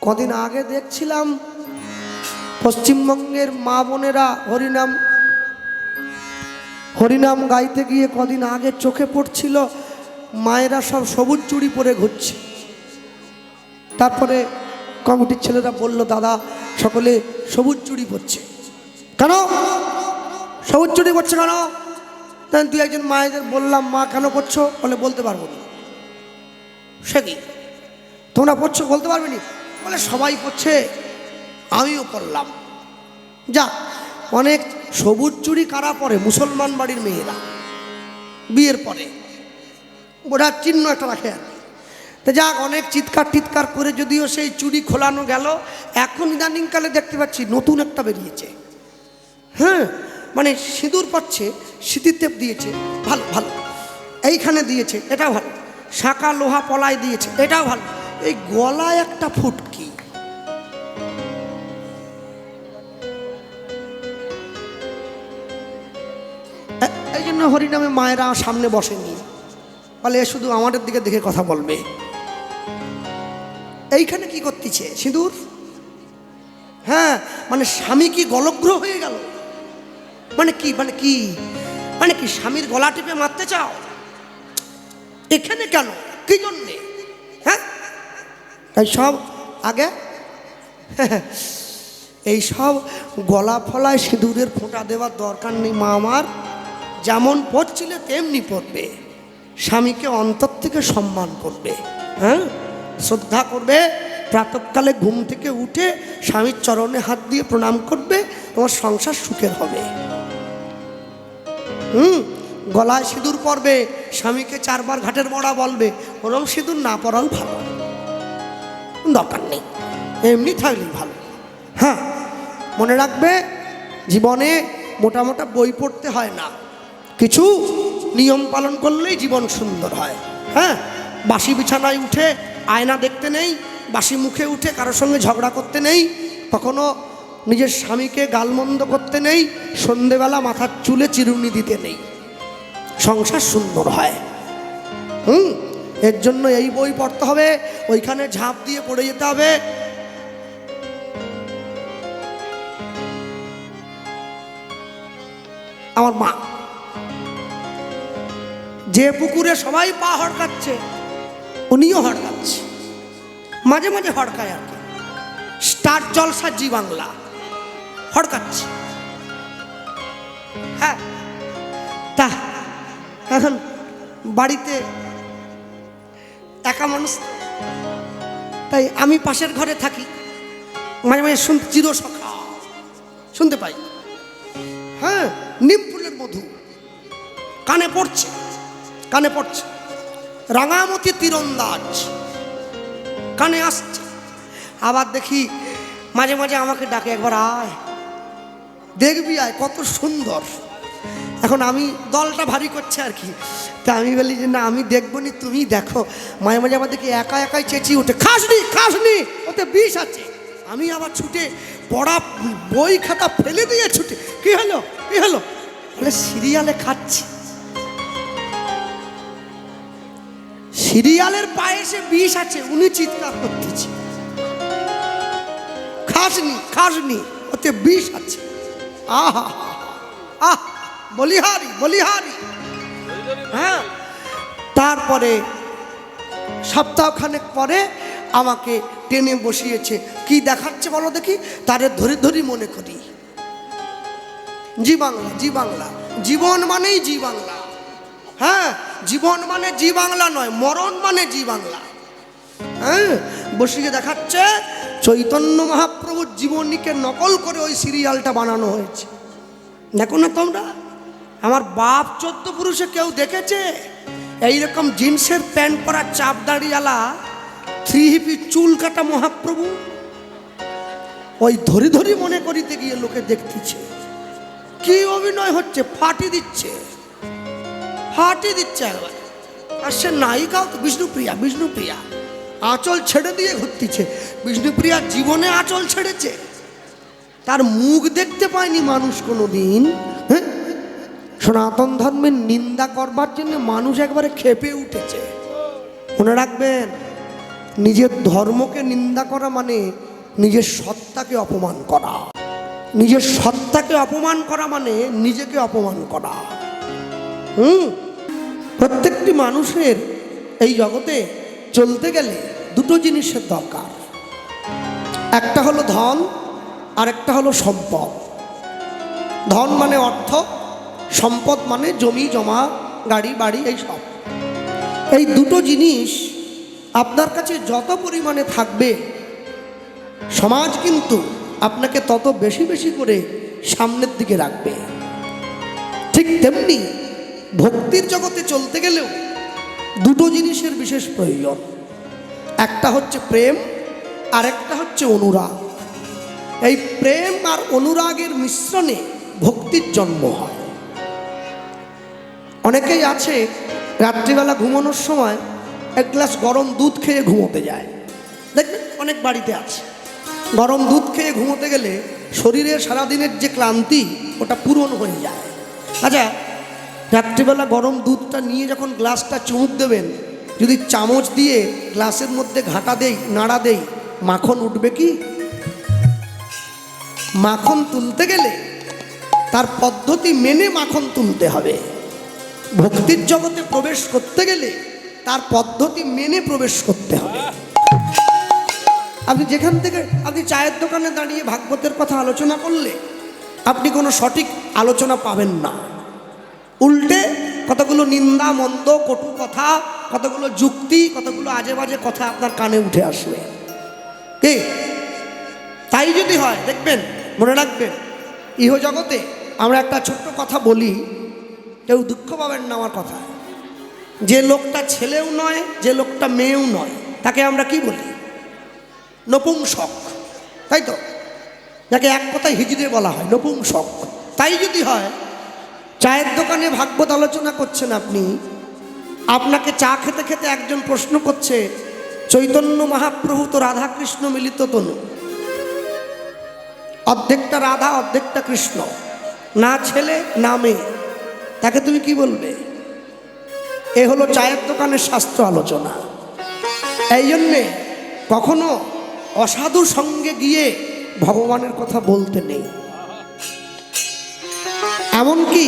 কদিন আগে দেখছিলাম পশ্চিমবঙ্গের মা বোনেরা হরিনাম গাইতে গিয়ে কদিন আগে চোখে পড়ছিল মায়েরা সব সবুজ চুড়ি পরে ঘুরছে। তারপরে কমিটির ছেলেরা বলল, দাদা সকলে সবুজ চুড়ি পরছে কেন? সবুজ চুড়ি পরছে কেন? তাই দুই একজন মায়েদের বললাম, মা কেন পরছো? বলে বলতে পারবো না। সে কি তোমরা পড়ছো বলতে পারবে নি? বলে সবাই পড়ছে আমিও পড়লাম। যা অনেক সবুজ চুড়ি কারা পরে? মুসলমান বাড়ির মেয়েরা বিয়ের পরে বোঝার চিহ্ন একটা রাখে আর কি। তা যাক, অনেক চিৎকার টিৎকার করে যদিও সেই চুড়ি খোলানো গেল, এখন ইদানিংকালে দেখতে পাচ্ছি নতুন একটা বেরিয়েছে। হ্যাঁ, মানে সিঁদুর পাচ্ছে, সিঁথির টেপ দিয়েছে, ভালো ভালো, এইখানে দিয়েছে, এটাও ভালো, শাঁখা লোহা পলায় দিয়েছে, এটাও ভালো, এই গলায় একটা ফুটকি। এই জন্য হরিনামে মায়েরা সামনে বসেনি, বলে শুধু আমাদের দিকে দেখে কথা বলবে। এইখানে কি করতেছে? সিঁদুর। হ্যাঁ, মানে স্বামী কি গলগ্রহ হয়ে গেল? মানে কি মানে কি মানে কি স্বামীর গলা টিপে মারতে চাও? এখানে কেন? কি জন্যে? হ্যাঁ, এই সব আগে এই সব গলা ফলায় সিঁদুরের ফোঁটা দেওয়ার দরকার নেই। মা আমার যেমন পড়ছিলে তেমনি পড়বে, স্বামীকে অন্তর থেকে সম্মান করবে, হ্যাঁ, শ্রদ্ধা করবে। প্রাতঃকালে ঘুম থেকে উঠে স্বামীর চরণে হাত দিয়ে প্রণাম করবে, তোমার সংসার সুখের হবে। গলায় সিঁদুর পরবে, স্বামীকে 4 বার ঘাটের মরা বলবে। ওরম সিঁদুর না পরাও ভালো, দরকার নেই, এমনি থাকলেই ভালো। হ্যাঁ, মনে রাখবে জীবনে মোটা মোটা বই পড়তে হয় না, কিছু নিয়ম পালন করলেই জীবন সুন্দর হয়। হ্যাঁ, বাসি বিছানায় উঠে আয়না দেখতে নেই, বাসি মুখে উঠে কারোর সঙ্গে ঝগড়া করতে নেই, কখনো নিজের স্বামীকে গালমন্দ করতে নেই, সন্ধেবেলা মাথার চুলে চিরুনি দিতে নেই, সংসার সুন্দর হয়। এর জন্য এই বই পড়তে হবে, ওইখানে ঝাঁপ দিয়ে পড়ে যেতে হবে। আমার মা যে পুকুরে সবাই পা হড়কাচ্ছে, উনিও হড়কাচ্ছে, মাঝে মাঝে হড়কায় আর কি। স্টার জলসা জি বাংলা হড়কাচ্ছে। হ্যাঁ, তা এখন বাড়িতে একা মানুষ, তাই আমি পাশের ঘরে থাকি, মাঝে মাঝে চিরসখা শুনতে পাই। হ্যাঁ, নিম ফুলের মধু কানে পড়ছে, কানে পড়ছে, রাঙামতি তীরন্দাজ কানে আসছে। আবার দেখি মাঝে মাঝে আমাকে ডাকে, একবার আয় দেখবি, আয় কত সুন্দর। এখন আমি দলটা ভারী করছে আর কি, তা আমি বলি যে না, আমি দেখবো নি, তুমি দেখো। মাঝে মাঝে আমার দেখি একা একাই চেঁচিয়ে উঠে, খাসনি খাসনি, ওতে বিষ আছে। আমি আবার ছুটে পড়া বই খাতা ফেলে দিয়ে ছুটে, কি হলো কি হলো? বলে সিরিয়ালে খাচ্ছি, সিরিয়ালের পায়েসে বিষ আছে। উনি চিৎকার করতেছে, খাসনি খাসনি, ওতে বিষ আছে। আহা আহ, বলিহারি বলিহারি। হ্যাঁ, তারপরে সপ্তাহখানেক পরে আমাকে টেনে বসিয়েছে। কি দেখাচ্ছে বলো দেখি? তারে ধরে ধরি মনে করি জি বাংলা, জি বাংলা, জীবন মানেই জি বাংলা। হ্যাঁ, জীবন মানে জি বাংলা নয়, মরণ মানে জি বাংলা। হ্যাঁ, বসিয়ে দেখাচ্ছে চৈতন্য মহাপ্রভুর জীবনীকে নকল করে ওই সিরিয়ালটা বানানো হয়েছে। দেখো না তোমরা, আমার বাপ 14 পুরুষে কেউ দেখেছে এইরকম জিন্সের প্যান্ট পরা চাপ দাড়িওয়ালা 3 হিপি চুল কাটা মহাপ্রভু? ওই ধরি ধরি মনে করিতে গিয়ে লোকে দেখতেছে কি অভিনয় হচ্ছে, ফাটি দিচ্ছে ফাটি দিচ্ছে একবার। আর সে নায়িকাও তো বিষ্ণুপ্রিয়া, বিষ্ণুপ্রিয়া আঁচল ছেড়ে দিয়ে ঘুরতেছে। বিষ্ণুপ্রিয়া জীবনে আঁচল ছেড়েছে? তার মুখ দেখতে পায়নি মানুষ কোনো দিন। হ্যাঁ, সনাতন ধর্মের নিন্দা করবার জন্য মানুষ একবারে খেপে উঠেছে। মনে রাখবেন, নিজের ধর্মকে নিন্দা করা মানে নিজের সত্তাকে অপমান করা। নিজের সত্তাকে অপমান করা মানে নিজেকে অপমান করা। প্রত্যেকটি মানুষের এই জগতে চলতে গেলে দুটো জিনিসের দরকার, একটা হলো ধন আর একটা হলো সম্পদ। ধন মানে অর্থ, সম্পদ মানে জমি জমা, গাড়ি বাড়ি, এই সব। এই দুটো জিনিস আপনার কাছে যত পরিমাণে থাকবে, সমাজ কিন্তু আপনাকে তত বেশি বেশি করে সামনের দিকে রাখবে। ঠিক তেমনি ভক্তির জগতে চলতে গেলেও দুটো জিনিসের বিশেষ প্রয়োজন, একটা হচ্ছে প্রেম আর একটা হচ্ছে অনুরাগ। এই প্রেম আর অনুরাগের মিশ্রণে ভক্তির জন্ম হয়। অনেকেই আছে রাত্রিবেলা ঘুমানোর সময় এক গ্লাস গরম দুধ খেয়ে ঘুমোতে যায়, দেখবেন অনেক বাড়িতে আছে। গরম দুধ খেয়ে ঘুমোতে গেলে শরীরের সারাদিনের যে ক্লান্তি ওটা পূরণ হয়ে যায়। আচ্ছা, রাত্রিবেলা গরম দুধটা নিয়ে যখন গ্লাসটা চুমুক দেবেন, যদি চামচ দিয়ে গ্লাসের মধ্যে ঘাটা দেই, নাড়া দেই, মাখন উঠবে কি? মাখন তুলতে গেলে তার পদ্ধতি মেনে মাখন তুলতে হবে। ভক্তির জগতে প্রবেশ করতে গেলে তার পদ্ধতি মেনে প্রবেশ করতে হবে। আপনি যেখান থেকে আপনি চায়ের দোকানে দাঁড়িয়ে ভাগবতের কথা আলোচনা করলে আপনি কোনো সঠিক আলোচনা পাবেন না। উল্টে কতগুলো নিন্দা, মন্দ, কটু কথা, কতগুলো যুক্তি, কতগুলো আজে বাজে কথা আপনার কানে উঠে আসবে। কি তাই যদি হয়, দেখবেন, মনে রাখবেন, ইহ জগতে আমরা একটা ছোট্ট কথা বলি, কেউ দুঃখ পাবেন না আমার কথা। যে লোকটা ছেলেও নয়, যে লোকটা মেয়েও নয়, তাকে আমরা কি বলি? নপুংসক, তাই তো? যাকে এক কথায় হিজড়ে বলা হয়, নপুংসক। তাই যদি হয়, চায়ের দোকানে ভাগবত আলোচনা করছেন আপনি, আপনাকে চা খেতে খেতে একজন প্রশ্ন করছে, চৈতন্য মহাপ্রভু তো রাধা কৃষ্ণ মিলিত তনু, অর্ধেকটা রাধা অর্ধেকটা কৃষ্ণ, না ছেলে না মেয়ে, তাকে তুমি কি বলবে? এ হলো চায়ের দোকানের শাস্ত্র আলোচনা। এই জন্যে কখনো অসাধু সঙ্গে গিয়ে ভগবানের কথা বলতে নেই। এমনকি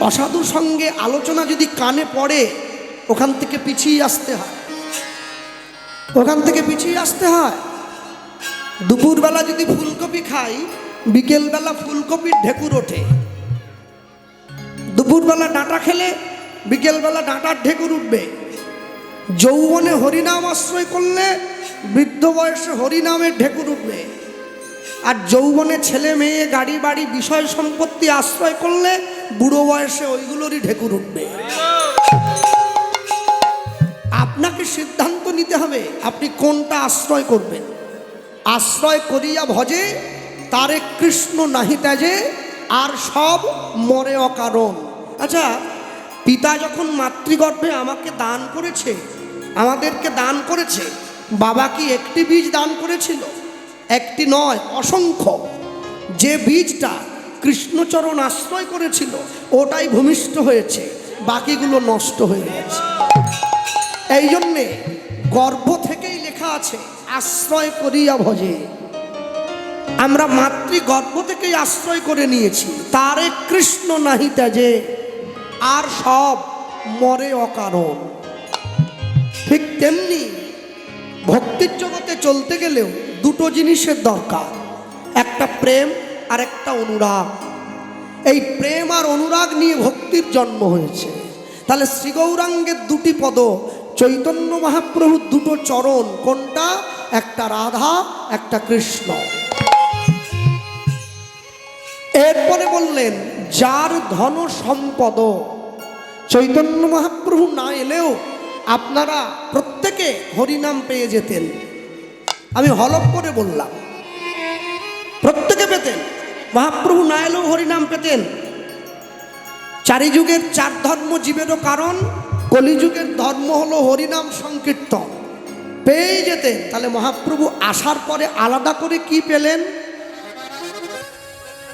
অসাধু সঙ্গে আলোচনা যদি কানে পড়ে, ওখান থেকে পিছিয়ে আসতে হয়, ওখান থেকে পিছিয়ে আসতে হয়। দুপুরবেলা যদি ফুলকপি খাই, বিকেলবেলা ফুলকপির ঢেকুর ওঠে। দুপুরবেলা ডাঁটা খেলে বিকেলবেলা ডাঁটার ঢেকুর উঠবে। যৌবনে হরিনাম আশ্রয় করলে বৃদ্ধ বয়সে হরিনামের ঢেকুর উঠবে। আর যৌবনে ছেলে মেয়ে, গাড়ি বাড়ি, বিষয় সম্পত্তি আশ্রয় করলে বুড়ো বয়সে ওইগুলোরই ঢেকুর উঠবে। আপনাকে সিদ্ধান্ত নিতে হবে আপনি কোনটা আশ্রয় করবেন। আশ্রয় করিয়া ভজে তারে কৃষ্ণ নাহি ত্যাজে, আর সব মরে অকারণ। আচ্ছা, পিতা যখন মাতৃগর্ভে আমাকে দান করেছে, আমাদেরকে দান করেছে, বাবা কি একটি বীজ দান করেছিল? একটি নয়, অসংখ্য। যে বীজটা কৃষ্ণচরণ আশ্রয় করেছিল ওটাই ভূমিষ্ঠ হয়েছে, বাকিগুলো নষ্ট হয়ে গেছে। এই জন্যে গর্ভ থেকেই লেখা আছে আশ্রয় করিয়া ভজে। আমরা মাতৃগর্ভ থেকেই আশ্রয় করে নিয়েছি, তারে কৃষ্ণ নাহি ত্যাজে, আর সব মরে অকারণ। ঠিক তেমনি ভক্তির জগতে চলতে গেলেও দুটো জিনিসের দরকার, একটা প্রেম আর একটা অনুরাগ। এই প্রেম আর অনুরাগ নিয়ে ভক্তির জন্ম হয়েছে। তাহলে শ্রী গৌরাঙ্গের দুটি পদ, চৈতন্য মহাপ্রভুর দুটো চরণ, কোনটা? একটা রাধা, একটা কৃষ্ণ। এরপরে বললেন যার ধন সম্পদ। চৈতন্য মহাপ্রভু না এলেও আপনারা প্রত্যেকে হরিনাম পেয়ে যেতেন। আমি হলফ করে বললাম, প্রত্যেকে পেতেন। মহাপ্রভু না এলেও হরিনাম পেতেন। চারি যুগের চার ধর্ম জীবেরও কারণ, কলিযুগের ধর্ম হলো হরিনাম সংকীর্তন। পেয়ে যেতেন। তাহলে মহাপ্রভু আসার পরে আলাদা করে কি পেলেন?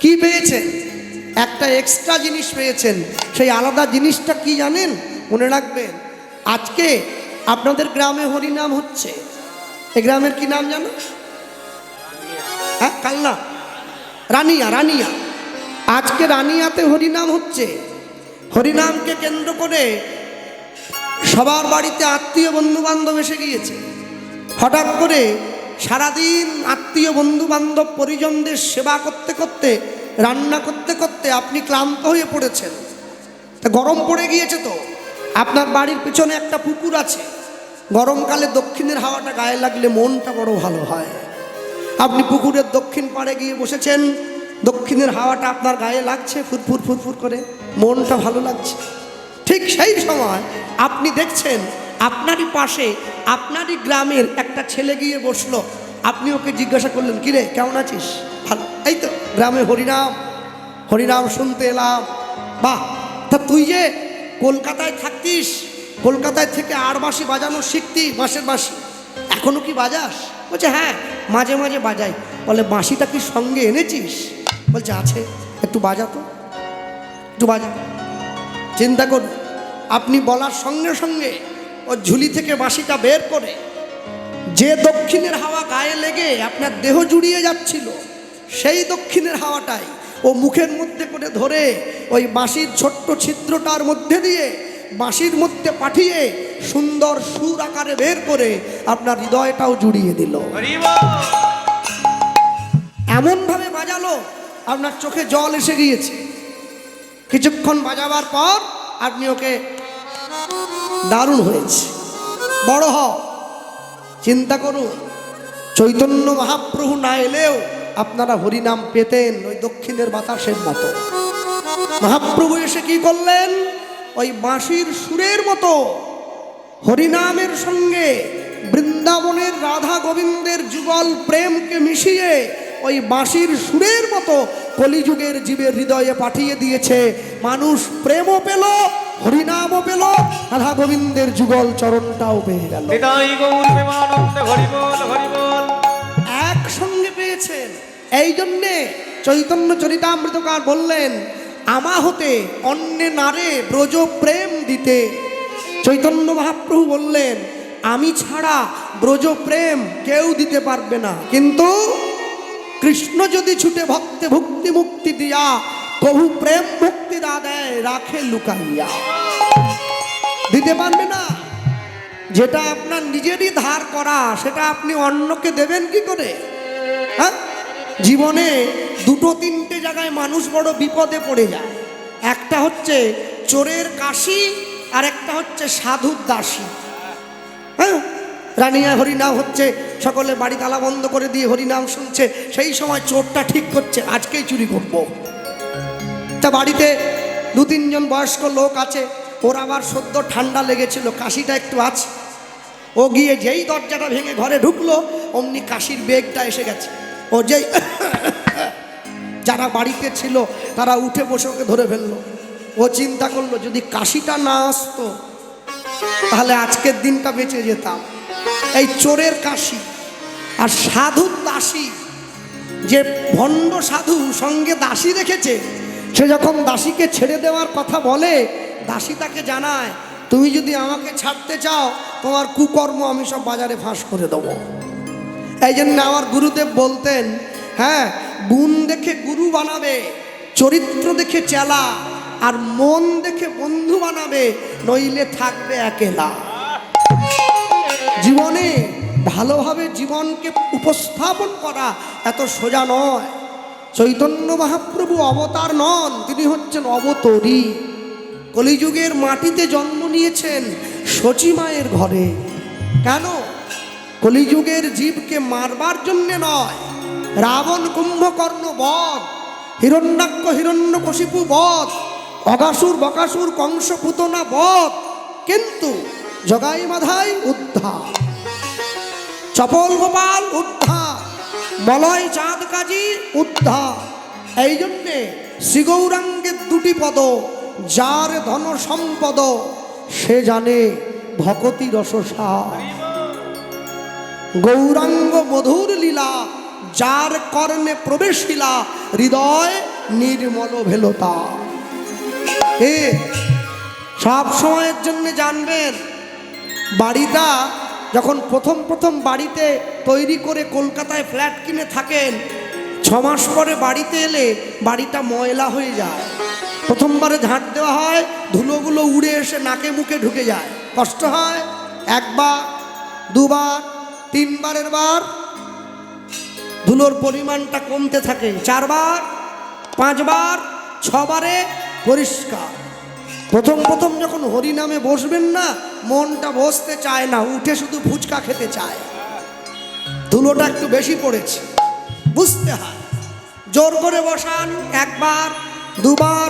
কি পেয়েছেন? একটা এক্সট্রা জিনিস পেয়েছেন। সেই আলাদা জিনিসটা কি জানেন? মনে রাখবেন, আজকে আপনাদের গ্রামে হরিনাম হচ্ছে, এই গ্রামের কি নাম জানো? হ্যাঁ, কালনা, রানিয়া। রানিয়া, আজকে রানিয়াতে হরিনাম হচ্ছে। হরিনামকে কেন্দ্র করে সবার বাড়িতে আত্মীয় বন্ধু বান্ধব এসে গিয়েছে। হঠাৎ করে সারাদিন আত্মীয় বন্ধু বান্ধব পরিজনদের সেবা করতে করতে, রান্না করতে করতে আপনি ক্লান্ত হয়ে পড়েছেন। তা গরম পড়ে গিয়েছে, তো আপনার বাড়ির পিছনে একটা পুকুর আছে। গরমকালে দক্ষিণের হাওয়াটা গায়ে লাগলে মনটা বড় ভালো হয়। আপনি পুকুরের দক্ষিণ পাড়ে গিয়ে বসেছেন, দক্ষিণের হাওয়াটা আপনার গায়ে লাগছে, ফুরফুর ফুরফুর করে, মনটা ভালো লাগছে। ঠিক সেই সময় আপনি দেখছেন আপনারই পাশে, আপনারই গ্রামের একটা ছেলে গিয়ে বসলো। আপনি ওকে জিজ্ঞাসা করলেন, কিরে কেমন আছিস? ভালো। এই তো গ্রামে হরিনাম, হরিনাম শুনতে এলাম। বাহ, তা তুই যে কলকাতায় থাকতিস, কলকাতায় থেকে আর বাঁশি বাজানো শিখতি, বাঁশের বাঁশি, এখনো কি বাজাস? বলছে হ্যাঁ, মাঝে মাঝে বাজাই। বলে বাঁশিটা কি সঙ্গে এনেছিস? বলছে আছে। একটু বাজা তো, একটু বাজা। চিন্তা করুন, আপনি বলার সঙ্গে সঙ্গে ও ঝুলি থেকে বাঁশিটা বের করে, যে দক্ষিণের হাওয়া গায়ে লেগে আপনার দেহ জুড়িয়ে যাচ্ছিল, সেই দক্ষিণের হাওয়াটাই ও মুখের মধ্যে করে ধরে ওই বাঁশির ছোট্ট ছিদ্রটার মধ্যে দিয়ে বাঁশির মধ্যে পাঠিয়ে সুন্দর সুর আকারে বের করে আপনার হৃদয়টাও জুড়িয়ে দিল। এমনভাবে বাজালো আপনার চোখে জল এসে গিয়েছে। কিছুক্ষণ বাজাবার পর আপনি ওকে, দারুণ হয়েছে, বড় হও। চিন্তা করুন, চৈতন্য মহাপ্রভু না এলেও আপনারা হরিনাম পেতেন ওই দক্ষিণের বাতাসের মতো। মহাপ্রভু এসে কি করলেন? ওই বাঁশির সুরের মতো হরিনামের সঙ্গে বৃন্দাবনের রাধা গোবিন্দের যুগল প্রেমকে মিশিয়ে ওই বাঁশির সুরের মতো কলিযুগের জীবের হৃদয়ে পাঠিয়ে দিয়েছে। মানুষ প্রেমও পেল, হরিনামও পেল, রাধা গোবিন্দের যুগল চরণটাও পেয়ে গেল। একসঙ্গে পেয়েছেন। এই জন্যে চৈতন্য চরিতামৃতকার বললেন, আমা হতে অন্যে নারে ব্রজ প্রেম দিতে। চৈতন্য মহাপ্রভু বললেন, আমি ছাড়া ব্রজ প্রেম কেউ দিতে পারবে না, কিন্তু কৃষ্ণ যদি ছুটে ভক্তে ভক্তি মুক্তি দিয়া কভু প্রেম মুক্তি না দেয় রাখে লুকাইয়া। দিতে পারবে না। যেটা আপনার নিজেরই ধার করা, সেটা আপনি অন্যকে দেবেন কি করে? হ্যাঁ, জীবনে দুটো তিনটে জায়গায় মানুষ বড় বিপদে পড়ে যায়। একটা হচ্ছে চোরের কাশি, আর একটা হচ্ছে সাধুর দাসী। হ্যাঁ, রানিয়া হরিনাম হচ্ছে, সকলে বাড়ি তালা বন্ধ করে দিয়ে হরিনাম শুনছে। সেই সময় চোরটা ঠিক করছে আজকেই চুরি করব। তা বাড়িতে দু তিনজন বয়স্ক লোক আছে, ওর আবার সদ্য ঠান্ডা লেগেছিল, কাশিটা একটু আছে। ও গিয়ে যেই দরজাটা ভেঙে ঘরে ঢুকলো, অমনি কাশির বেগটা এসে গেছে। ও যেই যারা বাড়িতে ছিল তারা উঠে বসে ওকে ধরে ফেললো। ও চিন্তা করলো, যদি কাশিটা না আসতো তাহলে আজকের দিনটা বেঁচে যেতাম। এই চোরের কাশি আর সাধুর দাসী, যে ভণ্ড সাধু সঙ্গে দাসী রেখেছে, সে যখন দাসীকে ছেড়ে দেওয়ার কথা বলে, দাসী তাকে জানায়, তুমি যদি আমাকে ছাড়তে চাও, তোমার কুকর্ম আমি সব বাজারে ফাঁস করে দেবো। এই জন্য আমার গুরুদেব বলতেন, হ্যাঁ, গুণ দেখে গুরু বানাবে, চরিত্র দেখে চেলা, আর মন দেখে বন্ধু বানাবে, নইলে থাকবে একেলা। জীবনে ভালোভাবে জীবনকে উপস্থাপন করা এত সোজা নয়। চৈতন্য মহাপ্রভু অবতার নন, তিনি হচ্ছেন অবতরী। কলিযুগের মাটিতে জন্ম নিয়েছেন শচী মায়ের ঘরে। কেন? কলিযুগের জীবকে মারবার জন্যে নয়। রাবণ কুম্ভকর্ণ বধ, হিরণ্যাক্ষ হিরণ্যকশিপু বধ, অগাসুর বকাসুর কংস পুতনা বধ, কিন্তু জগাই মাধাই উদ্ধার, চপল গোপাল উদ্ধার, মলয় চাঁদ কাজী উদ্ধার। এই জন্যে শ্রীগৌরাঙ্গের দুটি পদ, যার ধন সম্পদ সে জানে ভকতি রসসার। গৌরাঙ্গ মধুর লীলা, যার কর্ণে প্রবেশিলা, হৃদয় নির্মল ভেলতা। সব সময়ের জন্য জানবেন, বাড়িটা যখন প্রথম প্রথম বাড়িতে তৈরি করে কলকাতায় ফ্ল্যাট কিনে থাকেন, 6 মাস পরে বাড়িতে এলে বাড়িটা ময়লা হয়ে যায়। প্রথমবারে ঝাঁট দেওয়া হয়, ধুলোগুলো উড়ে এসে নাকে মুখে ঢুকে যায়, কষ্ট হয়। 1 বার 2 বার 3 বারের বার ধুলোর পরিমাণটা কমতে থাকে, 4 বার 5 বার 6 বারে পরিষ্কার। প্রথম প্রথম যখন হরিনামে বসবেন না, মনটা বসতে চায় না, উঠে শুধু ফুচকা খেতে চায়। ধুলোটা একটু বেশি পড়েছে, বুঝতে হয়। জোর করে বসান, 1 বার 2 বার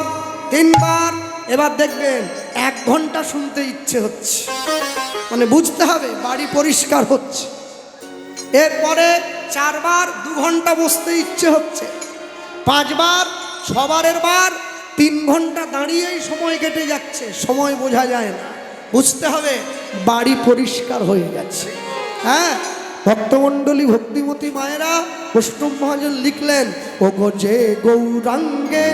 3 বার, এবার দেখবেন 1 ঘন্টা শুনতে ইচ্ছে হচ্ছে, মানে বুঝতে হবে বাড়ি পরিষ্কার হচ্ছে। এরপরে 4 বার 2 ঘন্টা বসতে ইচ্ছে হচ্ছে, 5 বার 6 বারের বার 3 ঘন্টা দাঁড়িয়েই সময় কেটে যাচ্ছে, সময় বোঝা যায় না। বুঝতে হবে বাড়ি পরিষ্কার হয়ে গেছে। হ্যাঁ, ভক্তমণ্ডলী ভক্তিমতী মায়েরা, বৈষ্ণব মহাজন লিখলেন, ও গো যে গৌরাঙ্গে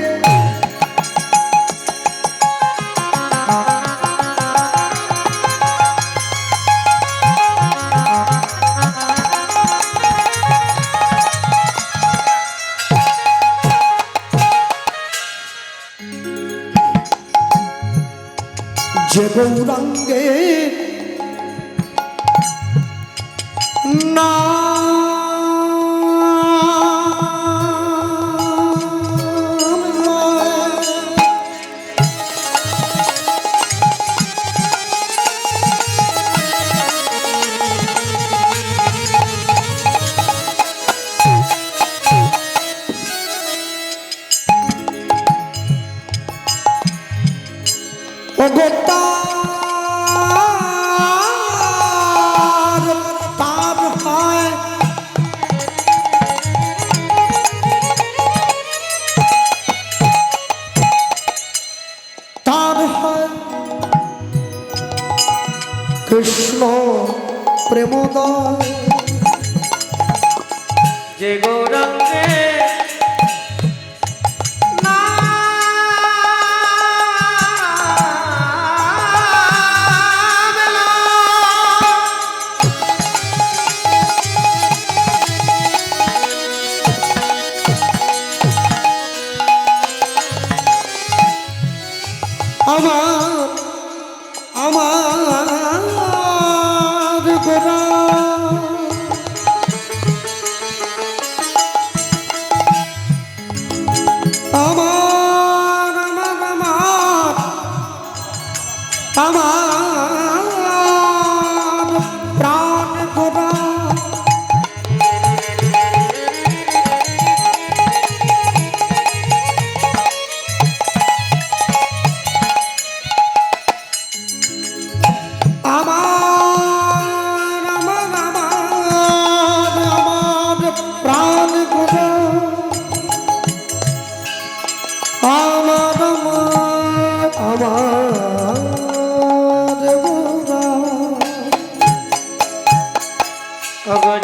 যে গৌরাঙ্গে না কৃষ্ণ প্রেমোদয়, যে গৌরাঙ্গে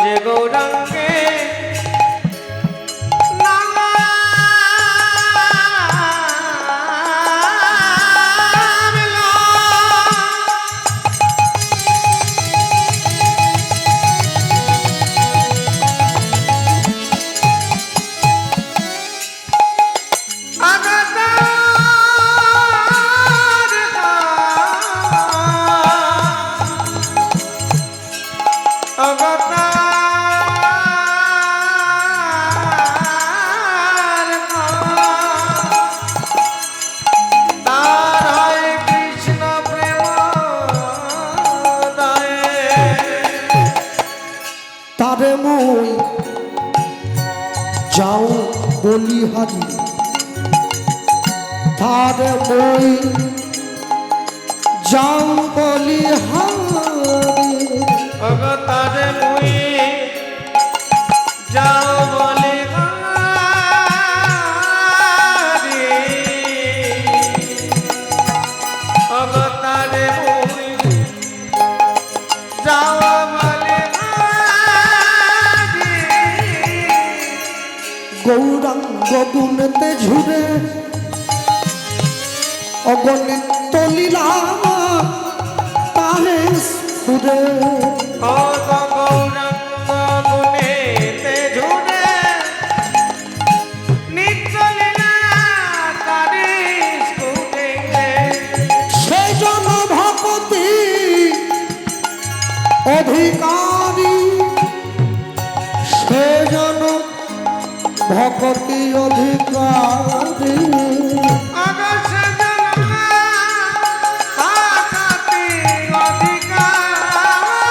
যে গৌরাঙ্গে যাও বলিহারি, তার মই যাও বলিহারি, তার মই যাও বলিহারি, তার মই যাও গৌরাঙ্গ গুণতে ঝুরে অগণিত লীলা তাহে সুরে, ও গো গৌরাঙ্গ গুণেতে ঝুরে নিত্য লীলা করিস কুটে সেই জন ভক্তি অধিকারী, সে জন ভক্তি অধিকারী। আকাশ জন্মা আকাতি অধিকারী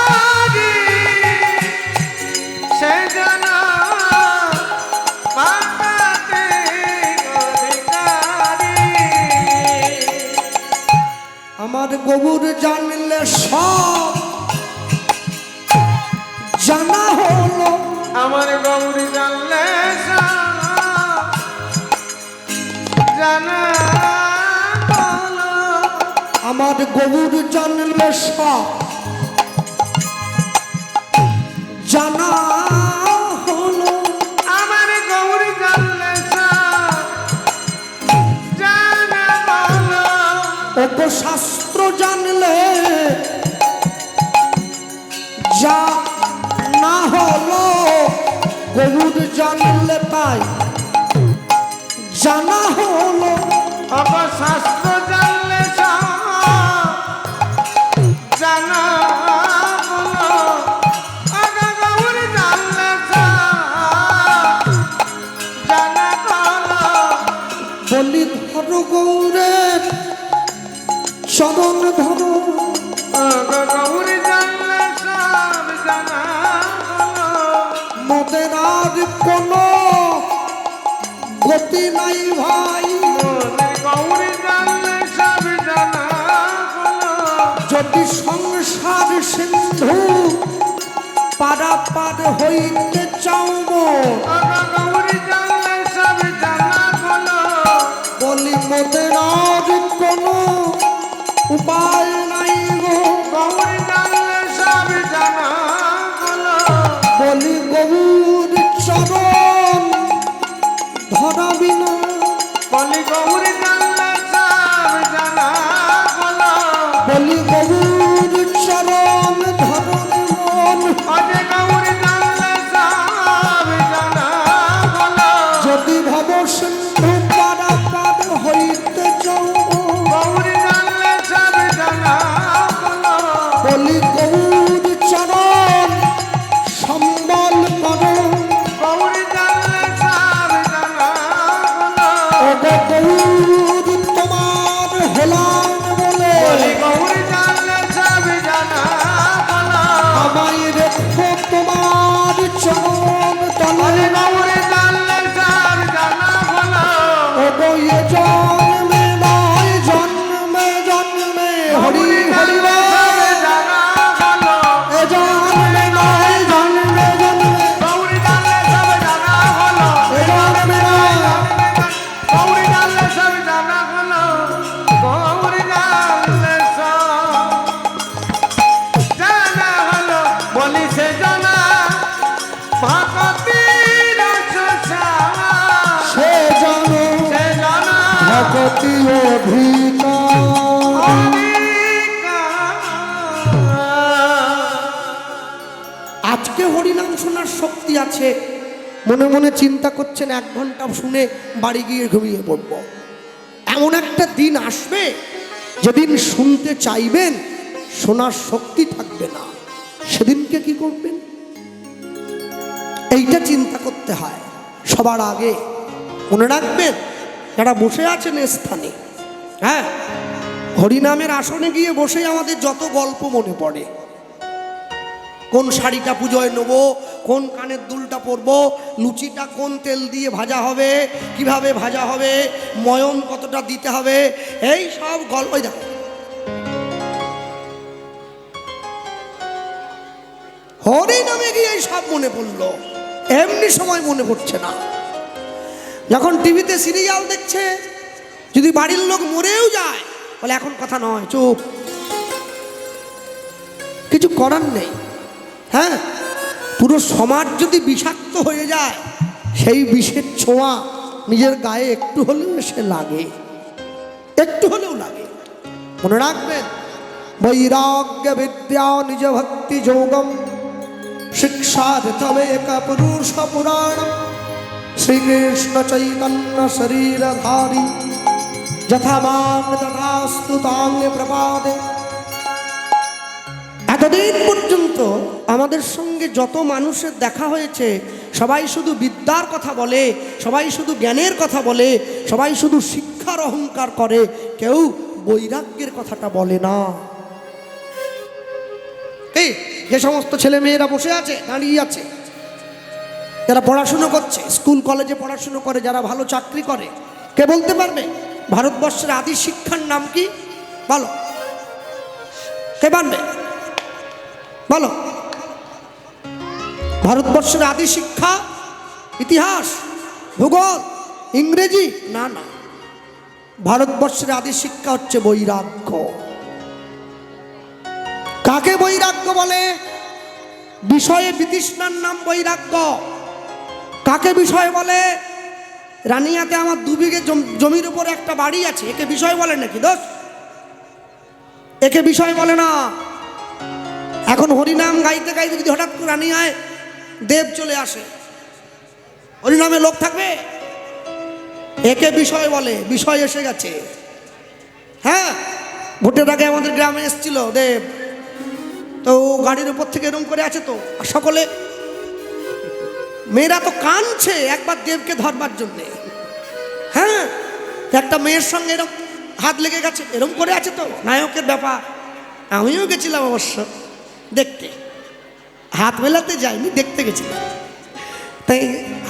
সে জন আকাতি অধিকারী আমার গবুর জানলে সব জানা হলো, আমার গৌরী জানলে জানা হলো আমার গবুর জানলে সব জানা হলো। আমার গৌরী জানলে জানা হলো উপশাস্ত্র জানলে যা না হলো, গবুর জানলে তাই জানা হলো। আবার শাস্ত্র জানলে জানা হলো আগে গৌরী জানলে জানা হলো বলি ধরো গৌরের চরণ ধরো, আগে গৌরী জানলে সব জানা হলো মোদের আর কোনো গতি নাই ভাই। গৌরী জানলে সব জানা হলো যদি সংসার সিন্ধু পারাপার হইতে চাও গো, আগে গৌরী জানলে সব জানা হলো বলি মোদের আর কোনো উপায় নাই গো। গৌরী জানলে সব জানা হলো বলি গৌর চরণ ধরা বিনা, বলি গৌরী জানলে সব জানা হলো বলি গৌর চরণ ধরণ মন। অজে গৌরী জানলে সব জানা হলো যদি ভব সিন্ধু পারাপার হইতে চাও গো, গৌরী জানলে সব জানা হলো বলি গৌর চরণ সম্বল করো। গৌরী জানলে সব জানা হলো ও গো গৌর তোমার হলাম বলে, বলি গৌরী জানলে সব জানা হলো আমায় রেখো তোমার চরণ তলে। অজে গৌরী জানলে সব জানা হলো ও গো এ জন্মে নয় জন্মে জন্মে হরি হরি বল। জানা হলো এ জন্মে নয় জন্মে জন্মে, গৌরী জানলে সব জানা হলো এ জন্মে নয়। গৌরী জানলে সব জানা হলো গৌরী জানলে সব জানা হলো বলি সে জানা ভগতির চোষা সে জানো সে জানা ভগতি আজকে হরিনাম শোনার শক্তি আছে, মনে মনে চিন্তা করছেন 1 ঘন্টা শুনে বাড়ি গিয়ে ঘুমিয়ে পড়ব। এমন একটা দিন আসবে যেদিন শুনতে চাইবেন, শোনার শক্তি থাকবে না, সেদিনকে কি করবেন? এইটা চিন্তা করতে হয় সবার আগে। মনে রাখবেন, যারা বসে আছেন স্থানে, হ্যাঁ, হরিনামের আসনে গিয়ে বসে আমাদের যত গল্প মনে পড়ে, কোন শাড়িটা পুজোয় নেবো, কোন কানের দুলটা পরবো, লুচিটা কোন তেল দিয়ে ভাজা হবে, কিভাবে ভাজা হবে, ময়ন কতটা দিতে হবে, এই সব গল্পই দেখো। হরিনামে গিয়ে এই সব মনে পড়লো, এমনি সময় মনে পড়ছে না। যখন টিভিতে সিরিয়াল দেখছে, যদি বাড়ির লোক মরেও যায়, বলে এখন কথা নয়, চুপ, কিছু করার নেই। হ্যাঁ, পুরো সমাজ যদি বিষাক্ত হয়ে যায়, সেই বিষের ছোঁয়া নিজের গায়ে একটু হলেও এসে লাগে, একটু হলেও লাগে। মনে রাখবেন, বৈরাগ্য বিদ্যা নিজ ভক্তি যোগম শিক্ষার্থমেক পুরুষ পুরাণ শ্রীকৃষ্ণ চৈতন্য শরীরধারী যথা মাং তথাস্তু তাং প্রপাদে। এতদিন পর্যন্ত আমাদের সঙ্গে যত মানুষের দেখা হয়েছে সবাই শুধু বিদ্যার কথা বলে, সবাই শুধু জ্ঞানের কথা বলে, সবাই শুধু শিক্ষার অহংকার করে, কেউ বৈরাগ্যের কথাটা বলে না। এই যে সমস্ত ছেলে মেয়েরা বসে আছে, দাঁড়িয়ে আছে, যারা পড়াশুনো করছে, স্কুল কলেজে পড়াশুনো করে, যারা ভালো চাকরি করে, কে বলতে পারবে ভারতবর্ষের আদি শিক্ষার নাম কি? বলো, কে পারবে? বলো। ভারতবর্ষের আদি শিক্ষা ইতিহাস, ভূগোল, ইংরেজি? না না, ভারতবর্ষের আদি শিক্ষা হচ্ছে বৈরাগ্য। কাকে বৈরাগ্য বলে? বিষয়ে বিতৃষ্ণার নাম বৈরাগ্য। কাকে বিষয় বলে? রানিয়াতে আমার 2 বিঘে জমির উপরে একটা বাড়ি আছে, একে বিষয় বলে নাকি দোষ? একে বিষয় বলে না। এখন হরিনাম গাইতে গাইতে যদি হঠাৎ করে রানিয়ায় দেব চলে আসে, হরিনামে লোক থাকবে? একে বিষয় বলে। বিষয় এসে গেছে। হ্যাঁ, ভোটের আগে আমাদের গ্রামে এসেছিল দেব, তো গাড়ির উপর থেকে এরকম করে আছে, তো আর সকলে মেয়েরা তো কাঁদছে একবার দেবকে ধরবার জন্যে। হ্যাঁ, একটা মেয়ের সঙ্গে এরকম হাত লেগে গেছে, এরকম করে আছে, তো নায়কের ব্যাপার। আমিও গেছিলাম অবশ্য দেখতে, হাত মেলাতে যাইনি, দেখতে গেছিলাম। তাই